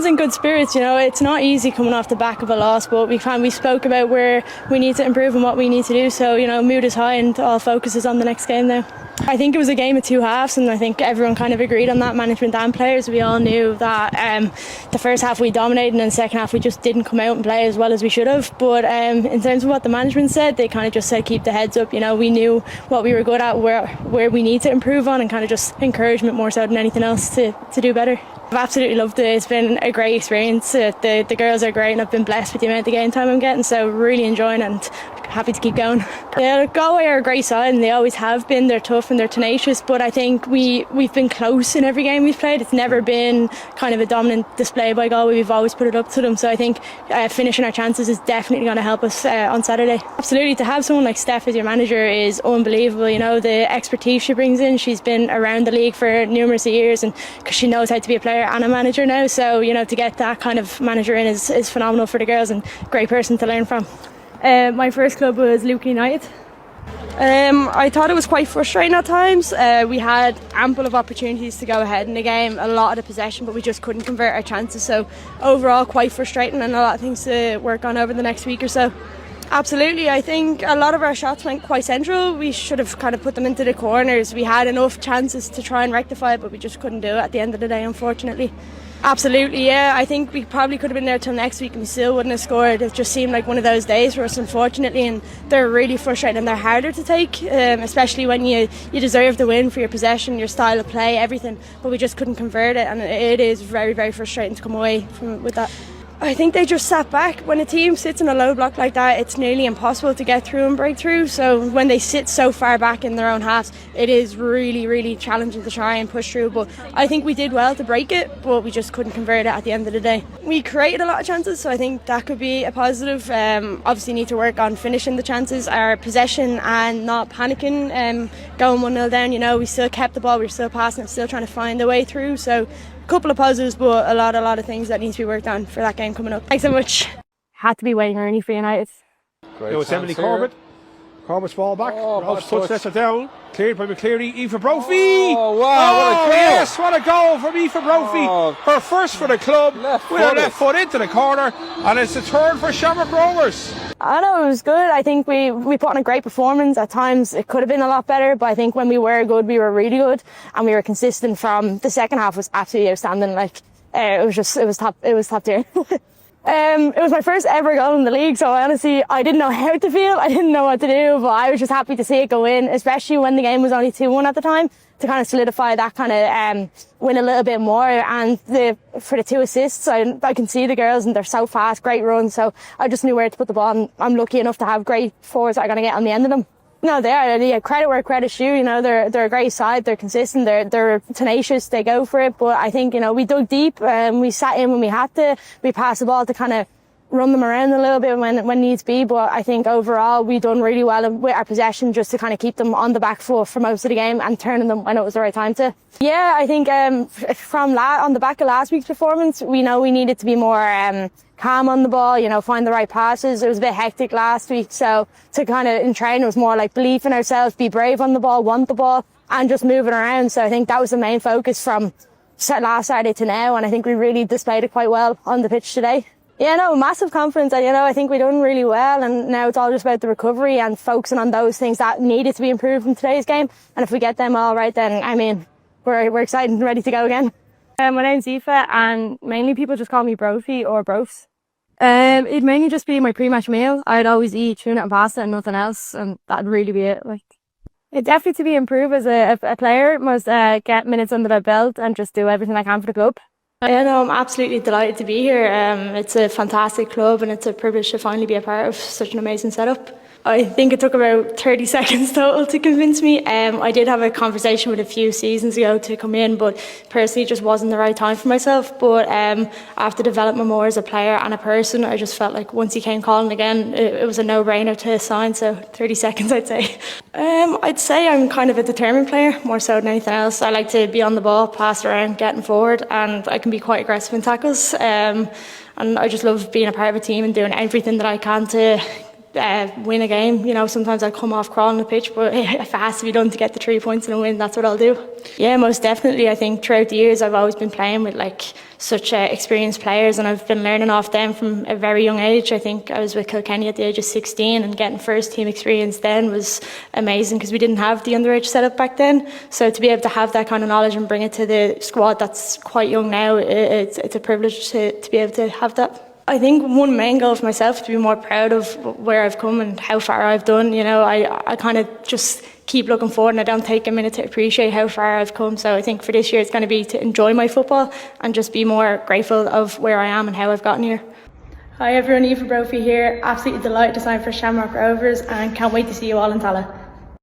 everyone's in good spirits. You know, it's not easy coming off the back of a loss, but we spoke about where we need to improve and what we need to do. So, you know, mood is high and all focus is on the next game now. I think it was a game of two halves, and I think everyone kind of agreed on that, management and players. We all knew that the first half we dominated, and then the second half we just didn't come out and play as well as we should have. But in terms of what the management said, they kind of just said keep the heads up. You know, we knew what we were good at, where we need to improve on, and kind of just encouragement more so than anything else to do better. I've absolutely loved it. It's been a great experience. The girls are great, and I've been blessed with the amount of game time I'm getting, so really enjoying and happy to keep going. Yeah, Galway are a great side, and they always have been. They're tough and they're tenacious, but I think we've been close in every game we've played. It's never been kind of a dominant display by Galway. We've always put it up to them, so I think finishing our chances is definitely going to help us on Saturday. Absolutely, to have someone like Steph as your manager is unbelievable. You know, the expertise she brings in. She's been around the league for numerous years, and because she knows how to be a player and a manager now, so you know, to get that kind of manager in is phenomenal for the girls, and a great person to learn from. My first club was Luke United. I thought it was quite frustrating at times. We had ample of opportunities to go ahead in the game, a lot of the possession, but we just couldn't convert our chances. So overall quite frustrating, and a lot of things to work on over the next week or so. Absolutely, I think a lot of our shots went quite central. We should have kind of put them into the corners. We had enough chances to try and rectify it, but we just couldn't do it at the end of the day, unfortunately. Absolutely, yeah. I think we probably could have been there till next week and we still wouldn't have scored. It just seemed like one of those days for us, unfortunately, and they're really frustrating and they're harder to take, especially when you deserve the win for your possession, your style of play, everything, but we just couldn't convert it, and it is very, very frustrating to come away with that. I think they just sat back. When a team sits in a low block like that, it's nearly impossible to get through and break through. So when they sit so far back in their own halves, it is really, really challenging to try and push through. But I think we did well to break it, but we just couldn't convert it at the end of the day. We created a lot of chances, so I think that could be a positive. Obviously need to work on finishing the chances, our possession and not panicking, going 1-0 down. You know, we still kept the ball, we were still passing, still trying to find a way through. So couple of positives, but a lot of things that need to be worked on for that game coming up. Thanks so much. Had to be Wayne Rooney for United. Great. It was Emily Corbett. Corbett's ball back. Ralph's touch it down. Cleared by McCleary. Aoife Brophy. Oh wow! What a goal! Yes, what a goal from Aoife Brophy. Her first for the club with her left foot into the corner, and it's the third for Shamrock Rovers. I know it was good. I think we put on a great performance. At times it could have been a lot better, but I think when we were good, we were really good, and we were consistent. From the second half was absolutely outstanding. Like it was top tier. It was my first ever goal in the league, so honestly I didn't know how to feel. I didn't know what to do, but I was just happy to see it go in, especially when the game was only 2-1 at the time, to kind of solidify that kind of win a little bit more. And for the 2 assists, I can see the girls and they're so fast, great runs, so I just knew where to put the ball, and I'm lucky enough to have great forwards that are going to get on the end of them. No, they are. Yeah, credit where credit's due. You know, they're a great side. They're consistent. They're tenacious. They go for it. But I think, you know, we dug deep. We sat in when we had to. We passed the ball to kind of run them around a little bit when needs be. But I think overall we done really well with our possession, just to kind of keep them on the back foot for most of the game and turning them when it was the right time to. Yeah, I think on the back of last week's performance, we know we needed to be more calm on the ball, you know, find the right passes. It was a bit hectic last week, so to kind of in training it was more like belief in ourselves, be brave on the ball, want the ball, and just move it around. So I think that was the main focus from last Saturday to now, and I think we really displayed it quite well on the pitch today. Yeah, no, massive confidence. You know, I think we've done really well, and now it's all just about the recovery and focusing on those things that needed to be improved in today's game. And if we get them all right, then I mean, we're excited and ready to go again. My name's Aoife, and mainly people just call me Brophy or Brofs. It'd mainly just be my pre-match meal. I'd always eat tuna and pasta and nothing else, and that'd really be it. Like, it definitely to be improved as a player must get minutes under the belt and just do everything I can for the club. Yeah, no, I'm absolutely delighted to be here. It's a fantastic club, and it's a privilege to finally be a part of such an amazing setup. I think it took about 30 seconds total to convince me. I did have a conversation with a few seasons ago to come in, but personally it just wasn't the right time for myself. But after developing more as a player and a person, I just felt like once he came calling again, it was a no-brainer to sign. So 30 seconds, I'd say. I'd say I'm kind of a determined player, more so than anything else. I like to be on the ball, pass around, getting forward, and I can be quite aggressive in tackles. And I just love being a part of a team and doing everything that I can to win a game. You know, sometimes I come off crawling the pitch, but if it has to be done to get the 3 points and a win, that's what I'll do. Yeah, most definitely. I think throughout the years I've always been playing with like such experienced players, and I've been learning off them from a very young age. I think I was with Kilkenny at the age of 16, and getting first team experience then was amazing because we didn't have the underage setup back then. So to be able to have that kind of knowledge and bring it to the squad that's quite young now, it's a privilege to be able to have that. I think one main goal for myself is to be more proud of where I've come and how far I've done. You know, I kind of just keep looking forward, and I don't take a minute to appreciate how far I've come. So I think for this year it's going to be to enjoy my football and just be more grateful of where I am and how I've gotten here. Hi everyone, Aoife Brophy here. Absolutely delighted to sign for Shamrock Rovers and can't wait to see you all in Tala.